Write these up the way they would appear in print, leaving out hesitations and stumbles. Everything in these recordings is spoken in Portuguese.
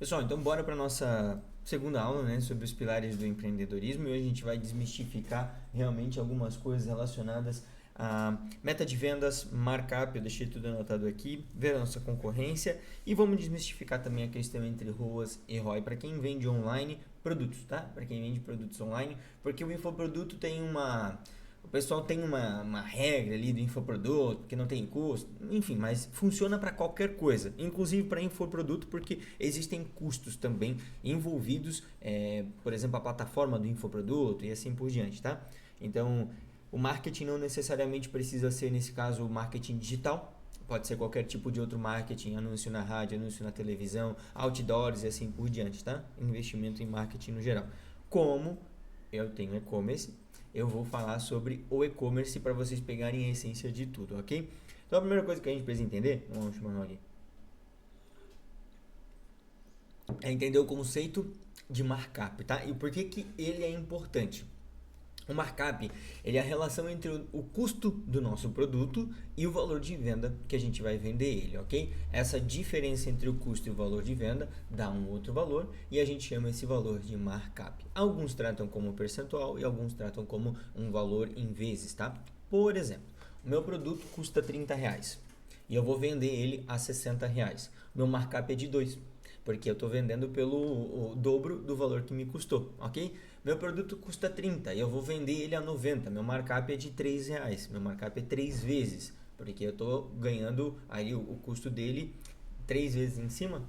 Pessoal, então bora para nossa segunda aula, né, sobre os pilares do empreendedorismo e hoje a gente vai desmistificar realmente algumas coisas relacionadas a meta de vendas, markup, eu deixei tudo anotado aqui, ver a nossa concorrência e vamos desmistificar também a questão entre ROAS e ROI para quem vende online produtos, tá? Para quem vende produtos online, porque o infoproduto tem o pessoal tem uma regra ali do infoproduto, que não tem custo, enfim, mas funciona para qualquer coisa, inclusive para infoproduto, porque existem custos também envolvidos, por exemplo, a plataforma do infoproduto e assim por diante, tá? Então, o marketing não necessariamente precisa ser, nesse caso, o marketing digital, pode ser qualquer tipo de outro marketing, anúncio na rádio, anúncio na televisão, outdoors e assim por diante, tá? Investimento em marketing no geral. Como eu tenho e-commerce, eu vou falar sobre o e-commerce para vocês pegarem a essência de tudo, ok? Então a primeira coisa que a gente precisa entender, vamos chamar aqui, é entender o conceito de markup, tá? E por que que ele é importante? O markup, ele é a relação entre o custo do nosso produto e o valor de venda que a gente vai vender ele, ok? Essa diferença entre o custo e o valor de venda dá um outro valor e a gente chama esse valor de markup. Alguns tratam como percentual e alguns tratam como um valor em vezes, tá? Por exemplo, o meu produto custa R$ 30 e eu vou vender ele a R$ 60. Meu markup é de 2 porque eu estou vendendo pelo o dobro do valor que me custou, ok? Meu produto custa 30 e eu vou vender ele a 90, meu markup é de R$ 3, meu markup é 3 vezes, porque eu estou ganhando aí o custo dele 3 vezes em cima,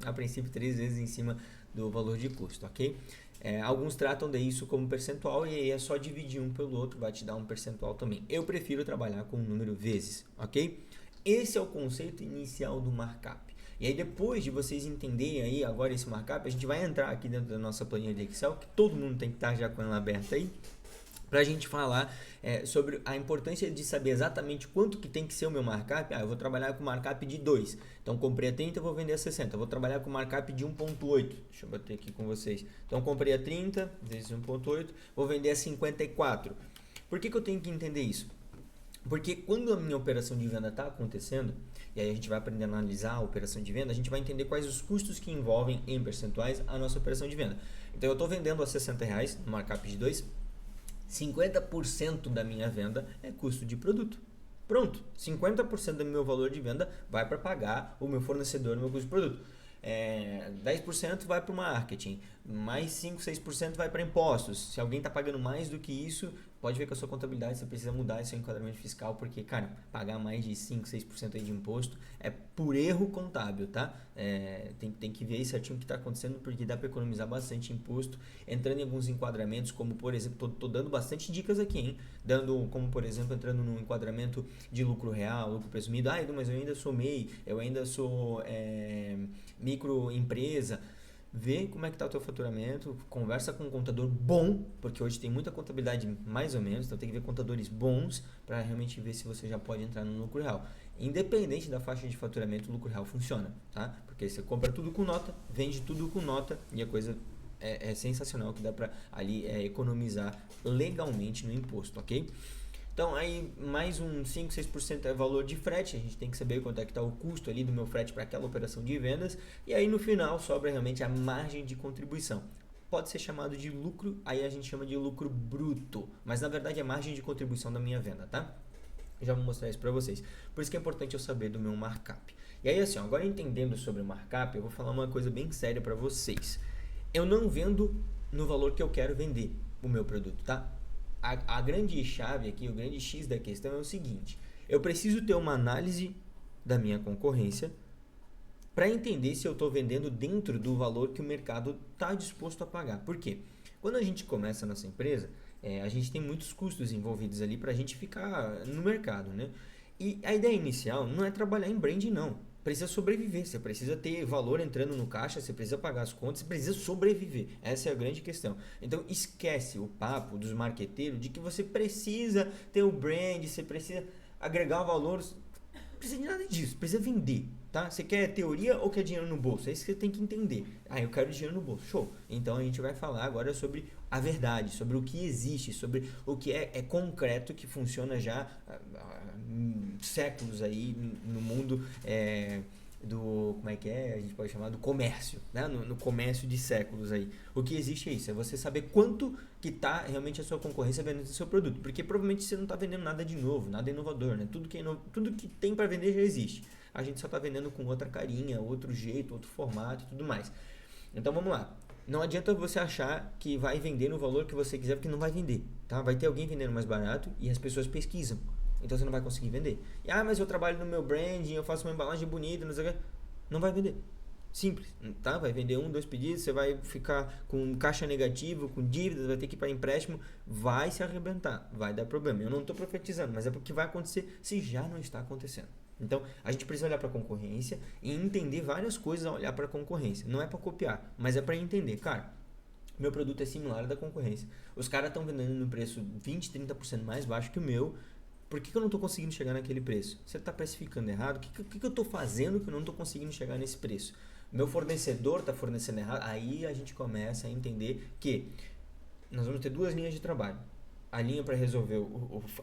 a princípio 3 vezes em cima do valor de custo, ok? Alguns tratam disso como percentual e aí é só dividir um pelo outro, vai te dar um percentual também. Eu prefiro trabalhar com o número vezes, ok? Esse é o conceito inicial do markup. E aí depois de vocês entenderem aí agora esse markup, a gente vai entrar aqui dentro da nossa planilha de Excel, que todo mundo tem que estar já com ela aberta aí, para a gente falar sobre a importância de saber exatamente quanto que tem que ser o meu markup. Eu vou trabalhar com markup de 2, então comprei a 30, vou vender a 60. Eu vou trabalhar com markup de 1.8, deixa eu bater aqui com vocês. Então comprei a 30 vezes 1.8, vou vender a 54. Por que que eu tenho que entender isso? Porque quando a minha operação de venda está acontecendo, e aí a gente vai aprender a analisar a operação de venda, a gente vai entender quais os custos que envolvem em percentuais a nossa operação de venda. Então eu estou vendendo a R$ 60 no markup de 2, 50% da minha venda é custo de produto. Pronto, 50% do meu valor de venda vai para pagar o meu fornecedor no meu custo de produto. 10% vai para o marketing, mais 5, 6% vai para impostos. Se alguém está pagando mais do que isso, pode ver que a sua contabilidade você precisa mudar esse enquadramento fiscal, porque, cara, pagar mais de 5, 6% aí de imposto é por erro contábil, tá? Tem que ver certinho o que está acontecendo, porque dá para economizar bastante imposto, entrando em alguns enquadramentos, como por exemplo, tô dando bastante dicas aqui, hein? Dando, como por exemplo, entrando no enquadramento de lucro real, lucro presumido. Edu, mas eu ainda sou MEI, eu ainda sou microempresa. Vê como é que está o teu faturamento, conversa com um contador bom, porque hoje tem muita contabilidade mais ou menos, então tem que ver contadores bons para realmente ver se você já pode entrar no lucro real. Independente da faixa de faturamento, o lucro real funciona, tá? Porque você compra tudo com nota, vende tudo com nota e a coisa é sensacional, que dá para ali economizar legalmente no imposto, ok? Então aí mais um 5, 6% é valor de frete, a gente tem que saber quanto é que está o custo ali do meu frete para aquela operação de vendas, e aí no final sobra realmente a margem de contribuição. Pode ser chamado de lucro, aí a gente chama de lucro bruto, mas na verdade é margem de contribuição da minha venda, tá? Eu já vou mostrar isso para vocês. Por isso que é importante eu saber do meu markup. E aí assim, agora entendendo sobre o markup, eu vou falar uma coisa bem séria para vocês. Eu não vendo no valor que eu quero vender o meu produto, tá? A grande chave aqui, o grande X da questão é o seguinte: eu preciso ter uma análise da minha concorrência para entender se eu estou vendendo dentro do valor que o mercado está disposto a pagar. Por quê? Quando a gente começa a nossa empresa, a gente tem muitos custos envolvidos ali para a gente ficar no mercado, né? E a ideia inicial não é trabalhar em brand, não. Precisa sobreviver, você precisa ter valor entrando no caixa, você precisa pagar as contas, você precisa sobreviver. Essa é a grande questão. Então esquece o papo dos marqueteiros de que você precisa ter o brand, você precisa agregar valor. Não precisa de nada disso, precisa vender. Tá? Você quer teoria ou quer dinheiro no bolso? É isso que você tem que entender. Eu quero dinheiro no bolso. Show! Então a gente vai falar agora sobre a verdade, sobre o que existe, sobre o que é concreto, que funciona já há séculos aí no mundo como é que é? A gente pode chamar do comércio, né? No comércio de séculos aí. O que existe é isso, é você saber quanto que tá realmente a sua concorrência vendendo o seu produto, porque provavelmente você não está vendendo nada de novo, nada inovador, né? Tudo que tem para vender já existe. A gente só está vendendo com outra carinha, outro jeito, outro formato e tudo mais. Então vamos lá. Não adianta você achar que vai vender no valor que você quiser, porque não vai vender, tá? Vai ter alguém vendendo mais barato e as pessoas pesquisam. Então você não vai conseguir vender. Mas eu trabalho no meu branding, eu faço uma embalagem bonita, não sei o que. Não vai vender. Simples, tá? Vai vender 1, 2 pedidos, você vai ficar com caixa negativo, com dívidas, vai ter que ir para empréstimo, vai se arrebentar, vai dar problema. Eu não estou profetizando, mas é porque vai acontecer se já não está acontecendo. Então, a gente precisa olhar para a concorrência e entender várias coisas ao olhar para a concorrência. Não é para copiar, mas é para entender. Cara, meu produto é similar ao da concorrência. Os caras estão vendendo no preço 20, 30% mais baixo que o meu. Por que eu não estou conseguindo chegar naquele preço? Você está precificando errado? O que eu estou fazendo que eu não estou conseguindo chegar nesse preço? Meu fornecedor está fornecendo errado? Aí a gente começa a entender que nós vamos ter duas linhas de trabalho. A linha para resolver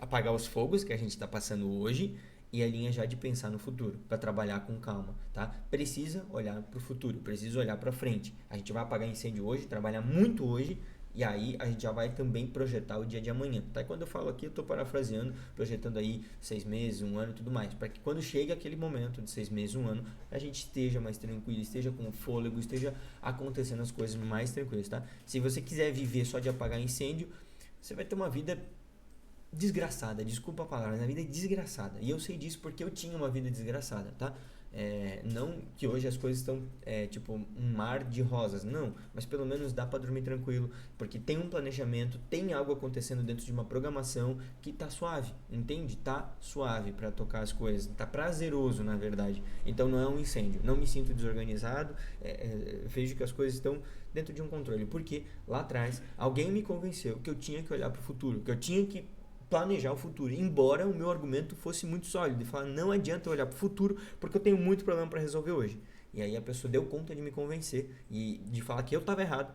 apagar os fogos que a gente está passando hoje e a linha já de pensar no futuro, para trabalhar com calma, tá? Precisa olhar para o futuro, precisa olhar para frente. A gente vai apagar incêndio hoje, trabalhar muito hoje, e aí a gente já vai também projetar o dia de amanhã, tá? E quando eu falo aqui, eu estou parafraseando, projetando aí 6 meses, 1 ano e tudo mais, para que quando chegue aquele momento de 6 meses, 1 ano, a gente esteja mais tranquilo, esteja com fôlego, esteja acontecendo as coisas mais tranquilas, tá? Se você quiser viver só de apagar incêndio, você vai ter uma vida desgraçada, desculpa a palavra, mas a vida é desgraçada. E eu sei disso porque eu tinha uma vida desgraçada, tá? Não que hoje as coisas estão tipo um mar de rosas, não, mas pelo menos dá para dormir tranquilo, porque tem um planejamento, tem algo acontecendo dentro de uma programação que tá suave, entende? Tá suave para tocar as coisas, tá prazeroso na verdade. Então não é um incêndio, não me sinto desorganizado, vejo que as coisas estão dentro de um controle, porque lá atrás alguém me convenceu que eu tinha que olhar para o futuro, que eu tinha que planejar o futuro, embora o meu argumento fosse muito sólido, e falar, não adianta eu olhar para o futuro, porque eu tenho muito problema para resolver hoje. E aí a pessoa deu conta de me convencer e de falar que eu estava errado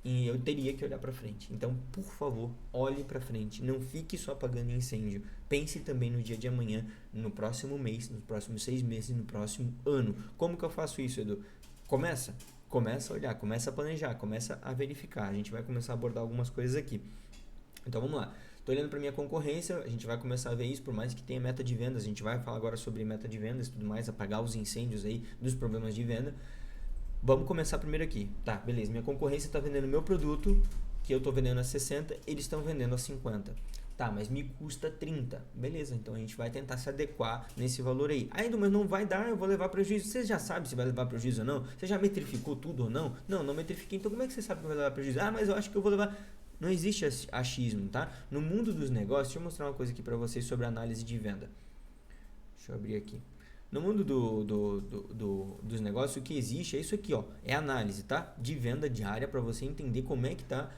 e eu teria que olhar para frente. Então, por favor, olhe para frente, não fique só apagando incêndio. Pense também no dia de amanhã, no próximo mês, nos próximos 6 meses, no próximo ano. Como que eu faço isso, Edu? Começa a olhar, começa a planejar, começa a verificar. A gente vai começar a abordar algumas coisas aqui. Então, vamos lá. Estou olhando para minha concorrência, a gente vai começar a ver isso, por mais que tenha meta de vendas, a gente vai falar agora sobre meta de vendas e tudo mais, apagar os incêndios aí dos problemas de venda. Vamos começar primeiro aqui. Tá, beleza, minha concorrência está vendendo meu produto, que eu estou vendendo a 60, eles estão vendendo a 50. Tá, mas me custa 30. Beleza, então a gente vai tentar se adequar nesse valor aí. Ainda, mas não vai dar, eu vou levar prejuízo. Você já sabe se vai levar prejuízo ou não? Você já metrificou tudo ou não? Não, não metrifiquei, então como é que você sabe que vai levar prejuízo? Mas eu acho que eu vou levar... Não existe achismo, tá? No mundo dos negócios, deixa eu mostrar uma coisa aqui para vocês sobre análise de venda. Deixa eu abrir aqui. No mundo dos negócios, o que existe é isso aqui, ó. É análise, tá? De venda diária para você entender como é que tá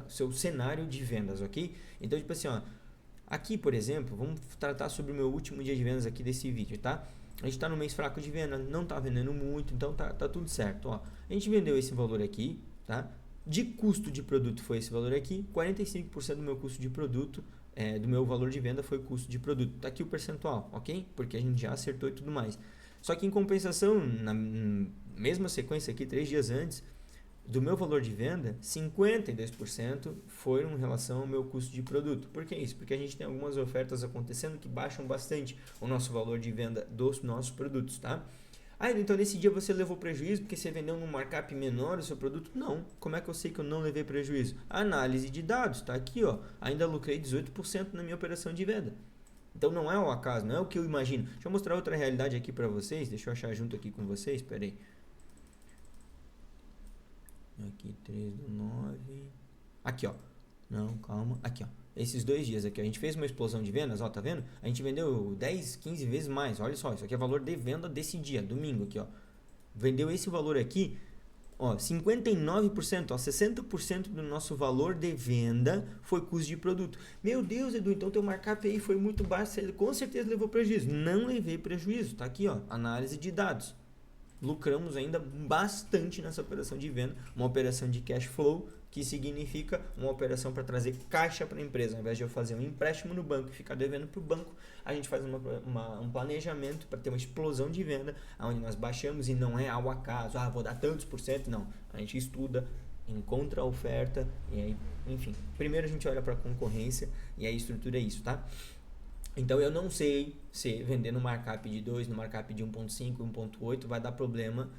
seu cenário de vendas, ok? Então, tipo assim, ó. Aqui, por exemplo, vamos tratar sobre o meu último dia de vendas aqui desse vídeo, tá? A gente está no mês fraco de venda, não tá vendendo muito, então tá tudo certo, ó. A gente vendeu esse valor aqui, tá? De custo de produto foi esse valor aqui, 45% do meu custo de produto, do meu valor de venda foi o custo de produto. Tá aqui o percentual, ok? Porque a gente já acertou e tudo mais. Só que em compensação, na mesma sequência aqui, 3 dias antes, do meu valor de venda, 52% foram em relação ao meu custo de produto. Por que isso? Porque a gente tem algumas ofertas acontecendo que baixam bastante o nosso valor de venda dos nossos produtos, tá? Então nesse dia você levou prejuízo porque você vendeu num markup menor o seu produto? Não. Como é que eu sei que eu não levei prejuízo? Análise de dados, tá aqui, ó. Ainda lucrei 18% na minha operação de venda. Então não é o acaso, não é o que eu imagino. Deixa eu mostrar outra realidade aqui para vocês. Deixa eu achar junto aqui com vocês, espera aí. Aqui, 3/9. Aqui, ó. Não, calma. Aqui, ó. Esses 2 dias aqui, a gente fez uma explosão de vendas, ó, tá vendo? A gente vendeu 10, 15 vezes mais, olha só, isso aqui é valor de venda desse dia, domingo aqui, ó. Vendeu esse valor aqui, ó, 59%, ó, 60% do nosso valor de venda foi custo de produto. Meu Deus, Edu, então teu markup aí foi muito baixo, você com certeza levou prejuízo. Não levei prejuízo, tá aqui, ó, análise de dados. lucramos ainda bastante nessa operação de venda, uma operação de cash flow, que significa uma operação para trazer caixa para a empresa. Ao invés de eu fazer um empréstimo no banco e ficar devendo para o banco, a gente faz um planejamento para ter uma explosão de venda, onde nós baixamos e não é ao acaso, vou dar tantos por cento, não. A gente estuda, encontra a oferta, e aí, enfim. Primeiro a gente olha para a concorrência e aí estrutura isso, tá? Então eu não sei se vender no markup de 2, no markup de 1.5, 1.8 vai dar problema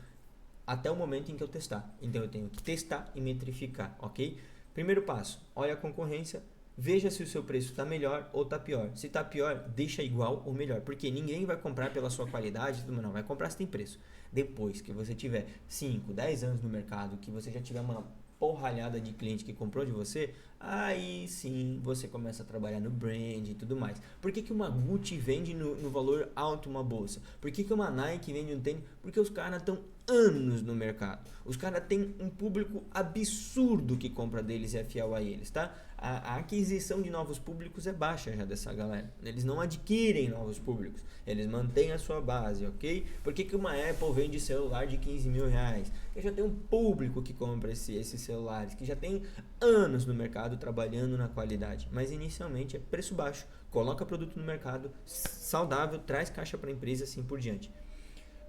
até o momento em que eu testar. Então eu tenho que testar e metrificar, ok? Primeiro passo, olha a concorrência, veja se o seu preço está melhor ou está pior. Se está pior, deixa igual ou melhor, porque ninguém vai comprar pela sua qualidade, não, vai comprar se tem preço. Depois que você tiver 5, 10 anos no mercado, que você já tiver uma porralhada de cliente que comprou de você, aí sim você começa a trabalhar no brand e tudo mais. Por que uma Gucci vende no valor alto uma bolsa? Por que uma Nike vende um tênis? Porque os caras estão anos no mercado. Os caras têm um público absurdo que compra deles e é fiel a eles, tá? A aquisição de novos públicos é baixa já dessa galera. Eles não adquirem novos públicos. Eles mantêm a sua base, ok? Por que uma Apple vende celular de 15 mil reais? Porque já tem um público que compra esses celulares, que já tem anos no mercado trabalhando na qualidade. Mas inicialmente é preço baixo. Coloca produto no mercado saudável, traz caixa para a empresa e assim por diante.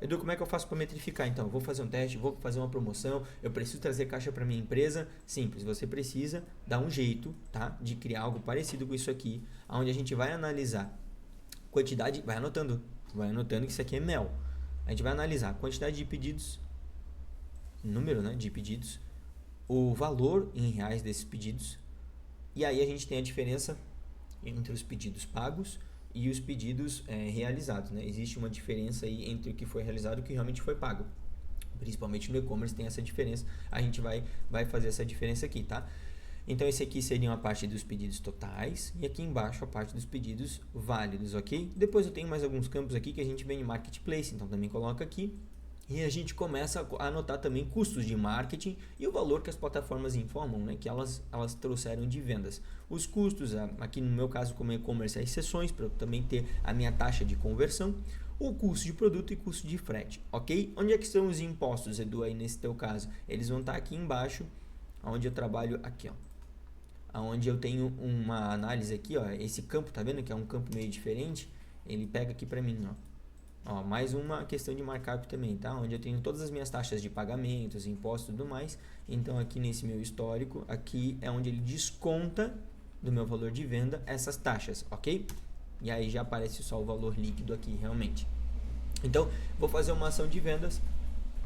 Edu, como é que eu faço para metrificar então? Vou fazer um teste, vou fazer uma promoção, eu preciso trazer caixa para minha empresa? Simples, você precisa dar um jeito, tá? De criar algo parecido com isso aqui, onde a gente vai analisar quantidade, vai anotando que isso aqui é mel. A gente vai analisar a quantidade de pedidos, número, né, de pedidos, o valor em reais desses pedidos, e aí a gente tem a diferença entre os pedidos pagos e os pedidos realizados, né? Existe uma diferença aí entre o que foi realizado e o que realmente foi pago. Principalmente no e-commerce tem essa diferença. A gente vai fazer essa diferença aqui, tá? Então esse aqui seria uma parte dos pedidos totais e aqui embaixo a parte dos pedidos válidos, ok? Depois eu tenho mais alguns campos aqui que a gente vem em Marketplace, então também coloca aqui. E a gente começa a anotar também custos de marketing e o valor que as plataformas informam, né, que elas trouxeram de vendas. Os custos, aqui no meu caso como e-commerce, as sessões, para eu também ter a minha taxa de conversão, o custo de produto e custo de frete, ok? Onde é que estão os impostos, Edu, aí nesse teu caso? Eles vão estar aqui embaixo, onde eu trabalho aqui, ó. Onde eu tenho uma análise aqui, ó, esse campo, tá vendo que é um campo meio diferente? Ele pega aqui para mim, ó. Mais uma questão de markup também, tá? Onde eu tenho todas as minhas taxas de pagamentos, impostos e tudo mais. Então aqui nesse meu histórico, aqui é onde ele desconta do meu valor de venda essas taxas, ok? E aí já aparece só o valor líquido aqui realmente. Então vou fazer uma ação de vendas.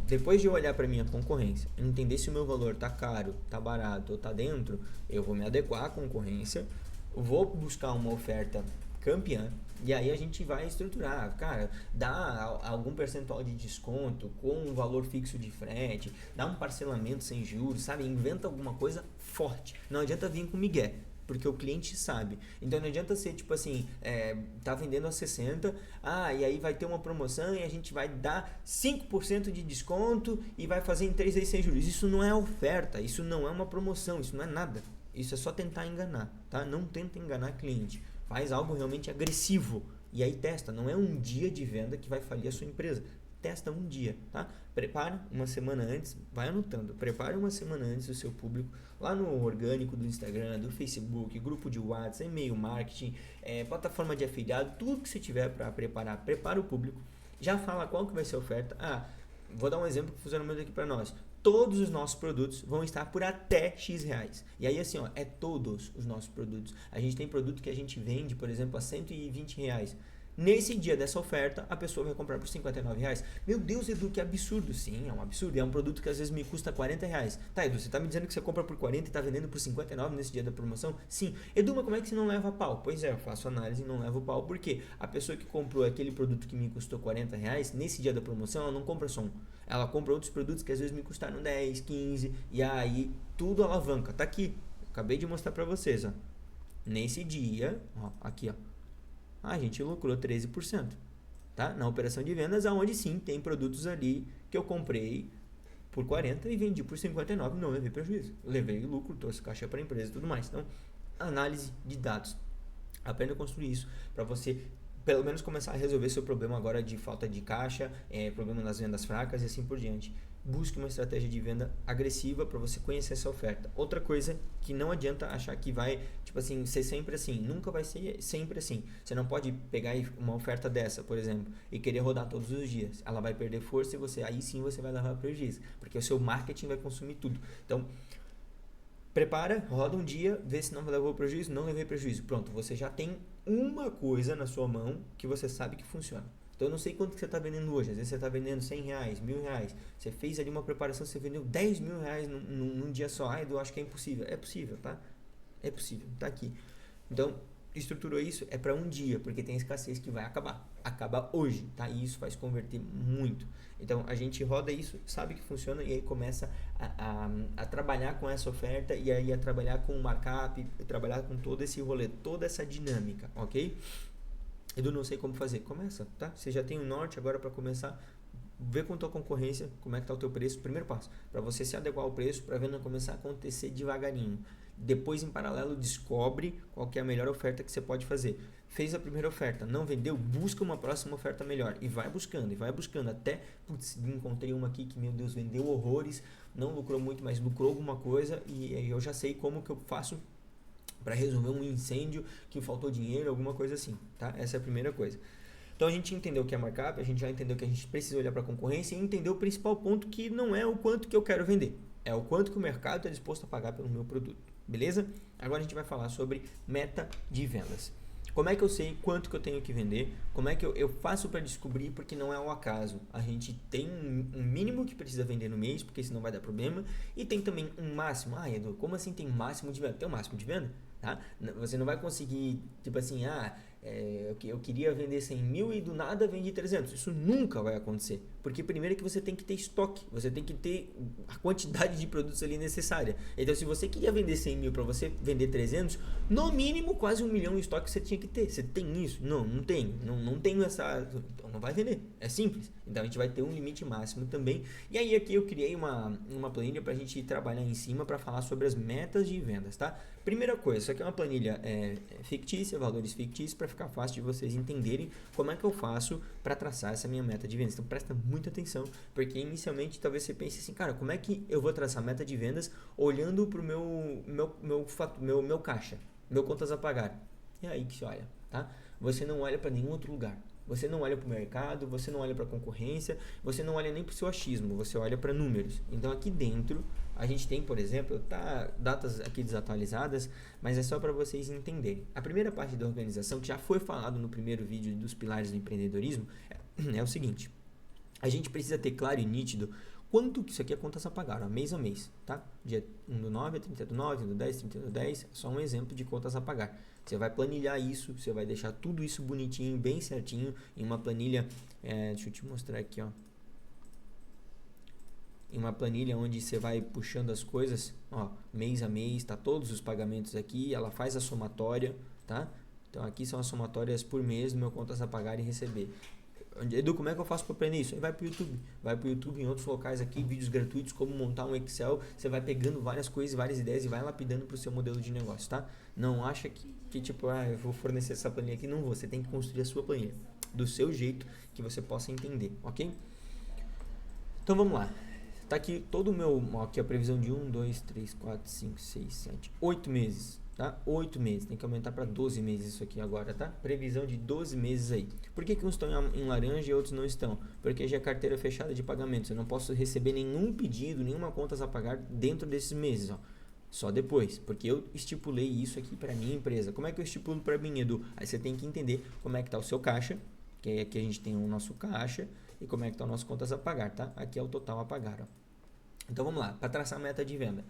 Depois de eu olhar para minha concorrência, entender se o meu valor tá caro, tá barato ou tá dentro, eu vou me adequar à concorrência, vou buscar uma oferta campeã. E aí a gente vai estruturar, cara, dá algum percentual de desconto com um valor fixo de frete, dá um parcelamento sem juros, sabe? Inventa alguma coisa forte. Não adianta vir com migué, porque o cliente sabe. Então não adianta ser tipo assim, tá vendendo a 60, e aí vai ter uma promoção e a gente vai dar 5% de desconto e vai fazer em 3 vezes sem juros. Isso não é oferta, isso não é uma promoção, isso não é nada. Isso é só tentar enganar, tá? Não tenta enganar cliente. Faz algo realmente agressivo e aí testa. Não é um dia de venda que vai falir a sua empresa. Testa um dia, tá? Prepara uma semana antes, vai anotando. Prepara uma semana antes o seu público lá no orgânico do Instagram, do Facebook, grupo de WhatsApp, e-mail marketing, plataforma de afiliado, tudo que você tiver para preparar. Prepara o público. Já fala qual que vai ser a oferta. Vou dar um exemplo que funciona muito aqui para nós. Todos os nossos produtos vão estar por até X reais. E aí assim, é todos os nossos produtos. A gente tem produto que a gente vende, por exemplo, a 120 reais. Nesse dia dessa oferta, a pessoa vai comprar por 59 reais. Meu Deus, Edu, que absurdo. Sim, é um absurdo. É um produto que às vezes me custa 40 reais. Tá, Edu, você tá me dizendo que você compra por 40 e tá vendendo por 59 nesse dia da promoção? Sim. Edu, mas como é que você não leva pau? Pois é, eu faço análise e não levo pau. Por quê? A pessoa que comprou aquele produto que me custou 40 reais, nesse dia da promoção, ela não compra só um. Ela compra outros produtos que às vezes me custaram 10, 15, e aí tudo alavanca. Tá aqui. Acabei de mostrar pra vocês, ó. Nesse dia, aqui, ó. A gente lucrou 13%, tá? Na operação de vendas, aonde sim tem produtos ali que eu comprei por 40 e vendi por 59, não levei prejuízo. Levei lucro, trouxe caixa para a empresa e tudo mais. Então, análise de dados. Aprenda a construir isso para você pelo menos começar a resolver seu problema agora de falta de caixa, problema nas vendas fracas e assim por diante. Busque uma estratégia de venda agressiva para você conhecer essa oferta. Outra coisa que não adianta achar que vai, tipo assim, ser sempre assim. Nunca vai ser sempre assim. Você não pode pegar uma oferta dessa, por exemplo, e querer rodar todos os dias. Ela vai perder força e aí sim você vai levar prejuízo, porque o seu marketing vai consumir tudo. Então, prepara, roda um dia, vê se não levou prejuízo, não levei prejuízo. Pronto, você já tem uma coisa na sua mão que você sabe que funciona. Então eu não sei quanto que você está vendendo hoje. Às vezes você está vendendo 100 reais, 1.000 reais. Você fez ali uma preparação, você vendeu 10 mil reais num dia só. Eu acho que é impossível. É possível, tá? É possível, tá aqui. Então, estruturou isso, é para um dia, porque tem escassez que vai acabar. Acaba hoje, tá? E isso faz converter muito. Então, a gente roda isso, sabe que funciona e aí começa a trabalhar com essa oferta e aí a trabalhar com o markup, trabalhar com todo esse rolê, toda essa dinâmica, ok? Edu, não sei como fazer. Começa, tá? Você já tem o norte agora para começar. Vê com a tua concorrência como é que tá o teu preço. Primeiro passo, para você se adequar ao preço, para a venda começar a acontecer devagarinho. Depois, em paralelo, descobre qual que é a melhor oferta que você pode fazer. Fez a primeira oferta, não vendeu, busca uma próxima oferta melhor. E vai buscando, até, putz, encontrei uma aqui que, meu Deus, vendeu horrores, não lucrou muito, mas lucrou alguma coisa e eu já sei como que eu faço para resolver um incêndio que faltou dinheiro, alguma coisa assim, tá? Essa é a primeira coisa. Então a gente entendeu o que é markup, a gente já entendeu que a gente precisa olhar para a concorrência e entendeu o principal ponto, que não é o quanto que eu quero vender, é o quanto que o mercado está disposto a pagar pelo meu produto, beleza? Agora a gente vai falar sobre meta de vendas. Como é que eu sei quanto que eu tenho que vender? Como é que eu faço para descobrir? Porque não é ao acaso. A gente tem um mínimo que precisa vender no mês, porque senão vai dar problema. E tem também um máximo. Ah, Edu, como assim tem máximo de venda? Tem um máximo de venda? Tá? Você não vai conseguir, tipo assim, eu queria vender 100 mil e do nada vende 300. Isso nunca vai acontecer. Porque primeiro que você tem que ter estoque, você tem que ter a quantidade de produtos ali necessária. Então, se você queria vender 100 mil para você vender 300, no mínimo quase 1 milhão em estoque você tinha que ter. Você tem isso? Não, não tenho. Não tenho essa... Então, não vai vender. É simples. Então, a gente vai ter um limite máximo também. E aí, aqui eu criei uma planilha para a gente trabalhar em cima para falar sobre as metas de vendas, tá? Primeira coisa, isso aqui é uma planilha fictícia, valores fictícios, para ficar fácil de vocês entenderem como é que eu faço para traçar essa minha meta de vendas. Então presta muita atenção, porque inicialmente talvez você pense assim, cara, como é que eu vou traçar a meta de vendas olhando para o meu caixa, meu contas a pagar? É aí que se olha, tá? Você não olha para nenhum outro lugar. Você não olha para o mercado, você não olha para a concorrência, você não olha nem para o seu achismo, você olha para números. Então aqui dentro a gente tem, por exemplo, datas aqui desatualizadas, mas é só para vocês entenderem. A primeira parte da organização, que já foi falado no primeiro vídeo dos pilares do empreendedorismo, é o seguinte: a gente precisa ter claro e nítido quanto que isso aqui é contas a pagar, ó, mês a mês, tá? Dia 1/9 a 30/9, 1/10, 30/10, é só um exemplo de contas a pagar. Você vai planilhar isso, você vai deixar tudo isso bonitinho, bem certinho, em uma planilha, deixa eu te mostrar aqui, ó. Em uma planilha onde você vai puxando as coisas, ó, mês a mês, tá todos os pagamentos aqui, ela faz a somatória, tá? Então aqui são as somatórias por mês do meu contas a pagar e receber. Edu, como é que eu faço para aprender isso? Aí vai pro YouTube. Vai pro YouTube, em outros locais aqui, vídeos gratuitos, como montar um Excel. Você vai pegando várias coisas, várias ideias e vai lapidando pro seu modelo de negócio, tá? Não acha que tipo, eu vou fornecer essa planilha aqui. Não vou. Você tem que construir a sua planilha do seu jeito, que você possa entender, ok? Então vamos lá. Tá aqui todo o meu, aqui a previsão de 1, 2, 3, 4, 5, 6, 7, 8 meses, tá? 8 meses, tem que aumentar para 12 meses isso aqui agora, tá? Previsão de 12 meses aí. Por que uns estão em laranja e outros não estão? Porque já é carteira fechada de pagamentos, eu não posso receber nenhum pedido, nenhuma contas a pagar dentro desses meses, ó. Só depois, porque eu estipulei isso aqui para minha empresa. Como é que eu estipulo para mim, Edu? Aí você tem que entender como é que tá o seu caixa, que é aqui a gente tem o nosso caixa, e como é que tá o nosso contas a pagar, tá? Aqui é o total a pagar, ó. Então vamos lá, para traçar a meta de venda.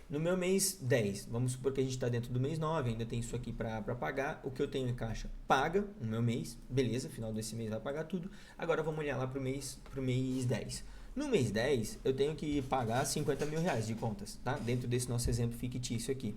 No meu mês 10, vamos supor que a gente está dentro do mês 9, ainda tem isso aqui para pagar. O que eu tenho em caixa paga o meu mês, beleza, final desse mês vai pagar tudo. Agora vamos olhar lá para o mês 10. No mês 10, eu tenho que pagar 50 mil reais de contas, tá? Dentro desse nosso exemplo fictício aqui.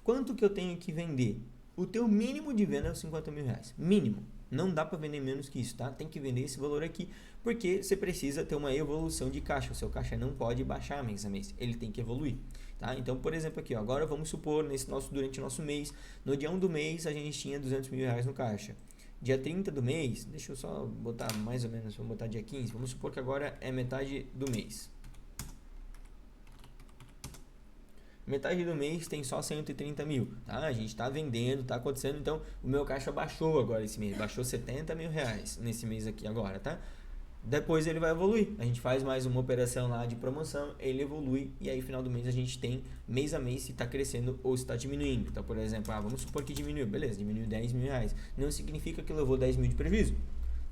Quanto que eu tenho que vender? O teu mínimo de venda é os 50 mil reais, mínimo. Não dá para vender menos que isso, tá? Tem que vender esse valor aqui, porque você precisa ter uma evolução de caixa. O seu caixa não pode baixar mês a mês, ele tem que evoluir, tá? Então, por exemplo, aqui, ó, agora vamos supor, durante o nosso mês, no dia 1 do mês, a gente tinha 200 mil reais no caixa. dia 30 do mês, deixa eu só botar mais ou menos, vamos botar dia 15, vamos supor que agora é metade do mês. Metade do mês tem só 130 mil, tá? A gente está vendendo, está acontecendo, então o meu caixa baixou agora esse mês, baixou 70 mil reais nesse mês aqui agora, tá? Depois ele vai evoluir, a gente faz mais uma operação lá de promoção, ele evolui e aí final do mês a gente tem mês a mês se está crescendo ou se está diminuindo. Então, por exemplo, vamos supor que diminuiu, beleza, diminuiu 10 mil reais, não significa que levou 10 mil de prejuízo.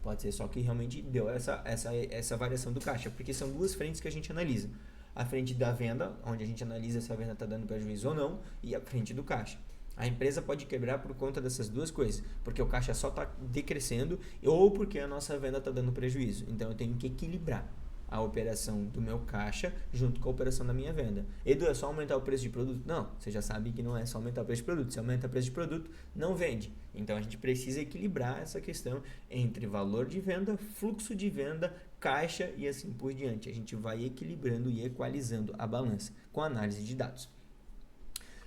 Pode ser só que realmente deu essa variação do caixa, porque são duas frentes que a gente analisa. A frente da venda, onde a gente analisa se a venda está dando prejuízo ou não, e a frente do caixa. A empresa pode quebrar por conta dessas duas coisas, porque o caixa só está decrescendo ou porque a nossa venda está dando prejuízo. Então eu tenho que equilibrar a operação do meu caixa junto com a operação da minha venda. Edu, é só aumentar o preço de produto? Não, você já sabe que não é só aumentar o preço de produto. Se aumenta o preço de produto, não vende. Então a gente precisa equilibrar essa questão entre valor de venda, fluxo de venda, caixa e assim por diante. A gente vai equilibrando e equalizando a balança com análise de dados.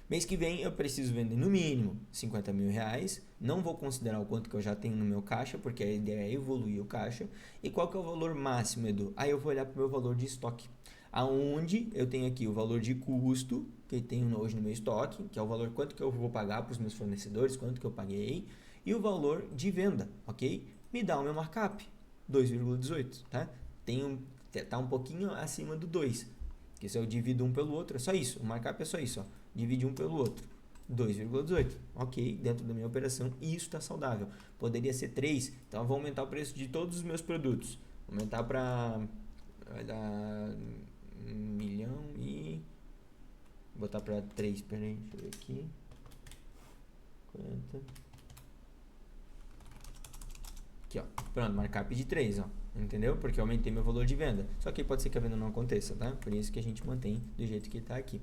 Mês que vem eu preciso vender no mínimo 50 mil reais, não vou considerar o quanto que eu já tenho no meu caixa, porque a ideia é evoluir o caixa. E qual que é o valor máximo, Edu? Aí eu vou olhar para o meu valor de estoque, aonde eu tenho aqui o valor de custo, que eu tenho hoje no meu estoque, que é o valor quanto que eu vou pagar para os meus fornecedores, quanto que eu paguei, e o valor de venda, ok? Me dá o meu markup, 2,18, tá? Tá um pouquinho acima do 2, que se eu divido um pelo outro, é só isso, o markup é só isso, ó. Divide um pelo outro, 2,18, ok, dentro da minha operação, e isso está saudável. Poderia ser 3, então eu vou aumentar o preço de todos os meus produtos, aumentar para, vai dar 1 milhão e, botar para 3, peraí, deixa eu ver aqui, 40, aqui ó, pronto, markup de 3, ó, entendeu? Porque eu aumentei meu valor de venda, só que pode ser que a venda não aconteça, tá? Por isso que a gente mantém do jeito que está aqui.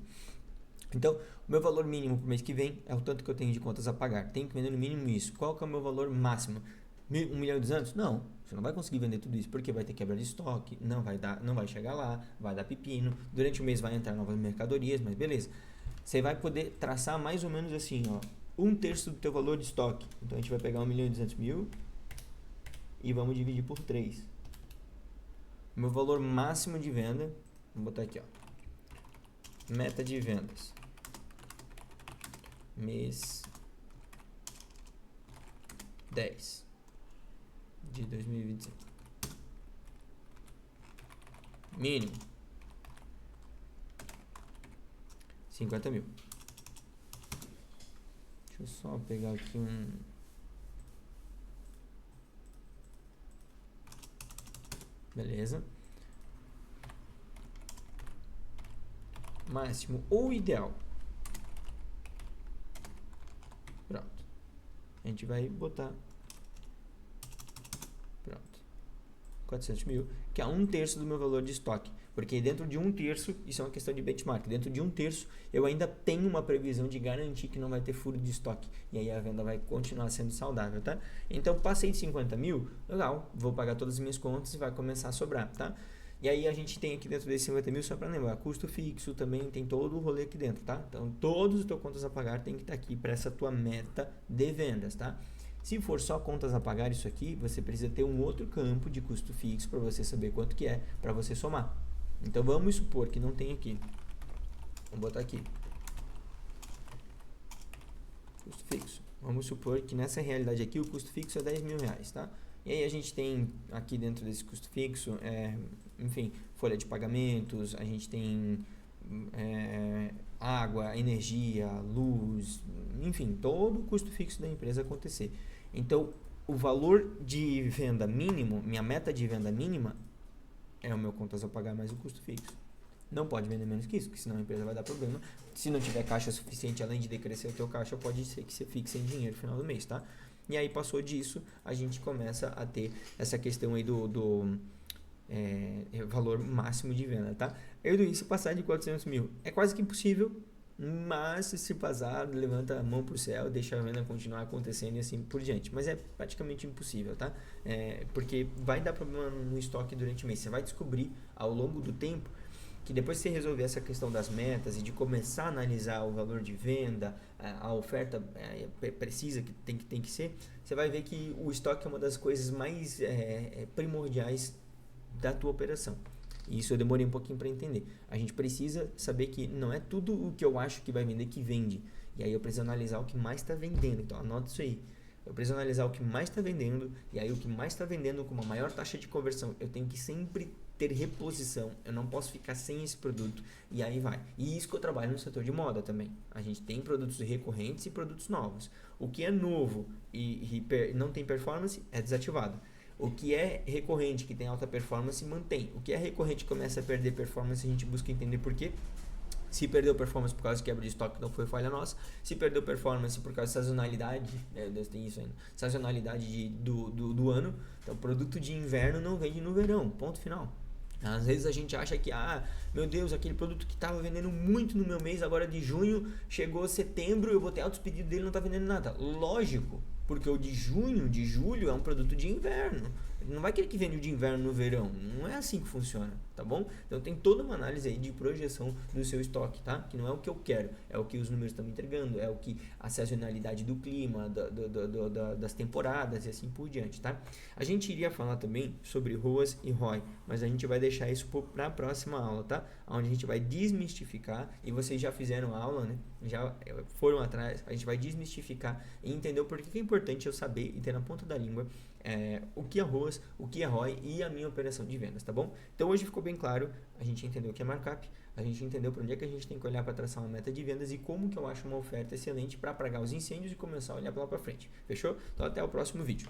Então, o meu valor mínimo para o mês que vem é o tanto que eu tenho de contas a pagar. Tenho que vender no mínimo isso. Qual que é o meu valor máximo? 1 milhão e 200? Não, você não vai conseguir vender tudo isso, porque vai ter quebra de estoque, não vai chegar lá, vai dar pepino. Durante o mês vai entrar novas mercadorias, mas beleza. Você vai poder traçar mais ou menos assim, ó, 1/3 do teu valor de estoque. Então, a gente vai pegar 1 milhão e 200 mil e vamos dividir por 3. O meu valor máximo de venda, vamos botar aqui, ó, meta de vendas. Mês 10 de 2025. Mínimo 50 mil. Deixa eu só pegar aqui um. Beleza. Máximo ou ideal. Pronto. A gente vai botar. Pronto. 400 mil, que é 1/3 do meu valor de estoque. Porque dentro de 1/3, isso é uma questão de benchmark, dentro de 1/3 eu ainda tenho uma previsão de garantir que não vai ter furo de estoque. E aí a venda vai continuar sendo saudável, tá? Então passei de 50 mil, legal, vou pagar todas as minhas contas e vai começar a sobrar, tá? E aí a gente tem aqui dentro desses 50 mil, só para lembrar, custo fixo também tem todo o rolê aqui dentro, tá? Então todos os teus contas a pagar tem que estar aqui para essa tua meta de vendas, tá? Se for só contas a pagar isso aqui, você precisa ter um outro campo de custo fixo para você saber quanto que é, para você somar. Então vamos supor que não tem aqui. Vamos botar aqui. Custo fixo. Vamos supor que nessa realidade aqui o custo fixo é 10 mil reais, tá? E aí a gente tem aqui dentro desse custo fixo, enfim, folha de pagamentos, a gente tem água, energia, luz, enfim, todo o custo fixo da empresa acontecer. Então, o valor de venda mínimo, minha meta de venda mínima, é o meu contas a pagar mais o custo fixo. Não pode vender menos que isso, porque senão a empresa vai dar problema. Se não tiver caixa suficiente, além de decrescer o teu caixa, pode ser que você fique sem dinheiro no final do mês, tá? E aí passou disso, a gente começa a ter essa questão aí do valor máximo de venda, tá? E se passar de 400 mil, é quase que impossível, mas se passar, levanta a mão pro céu, deixa a venda continuar acontecendo e assim por diante. Mas é praticamente impossível, tá? Porque vai dar problema no estoque durante o mês. Você vai descobrir ao longo do tempo que depois que você resolver essa questão das metas e de começar a analisar o valor de venda, a oferta precisa que tem que ser, você vai ver que o estoque é uma das coisas mais primordiais da tua operação. E isso eu demorei um pouquinho para entender. A gente precisa saber que não é tudo o que eu acho que vai vender que vende. E aí eu preciso analisar o que mais está vendendo. Então anota isso aí. Eu preciso analisar o que mais está vendendo. E aí o que mais está vendendo com uma maior taxa de conversão, eu tenho que sempre ter reposição. Eu não posso ficar sem esse produto. E aí vai. E isso que eu trabalho no setor de moda também. A gente tem produtos recorrentes e produtos novos. O que é novo e não tem performance é desativado. O que é recorrente, que tem alta performance, mantém. O que é recorrente começa a perder performance, a gente busca entender por quê. Se perdeu performance por causa de quebra de estoque, não foi falha nossa. Se perdeu performance por causa de sazonalidade, tem isso ainda, sazonalidade do ano. Então, produto de inverno não vende no verão, ponto final. Às vezes a gente acha que, meu Deus, aquele produto que estava vendendo muito no meu mês, agora de junho, chegou setembro, eu vou ter altos pedidos dele, não está vendendo nada. Lógico, porque o de junho, de julho é um produto de inverno. Ele não vai querer que venda o de inverno no verão. Não é assim que funciona, tá bom? Então tem toda uma análise aí de projeção do seu estoque, tá? Que não é o que eu quero, é o que os números estão me entregando, é o que a sazonalidade do clima, das temporadas e assim por diante, tá? A gente iria falar também sobre ROAS e ROI, mas a gente vai deixar isso para a próxima aula, tá? Onde a gente vai desmistificar, e vocês já fizeram aula, né? Já foram atrás, a gente vai desmistificar e entender o porquê que é importante eu saber e ter na ponta da língua o que é ROAS, o que é ROI e a minha operação de vendas, tá bom? Então hoje ficou bem claro, a gente entendeu o que é markup, a gente entendeu para onde é que a gente tem que olhar para traçar uma meta de vendas e como que eu acho uma oferta excelente para apagar os incêndios e começar a olhar lá para frente, fechou? Então até o próximo vídeo.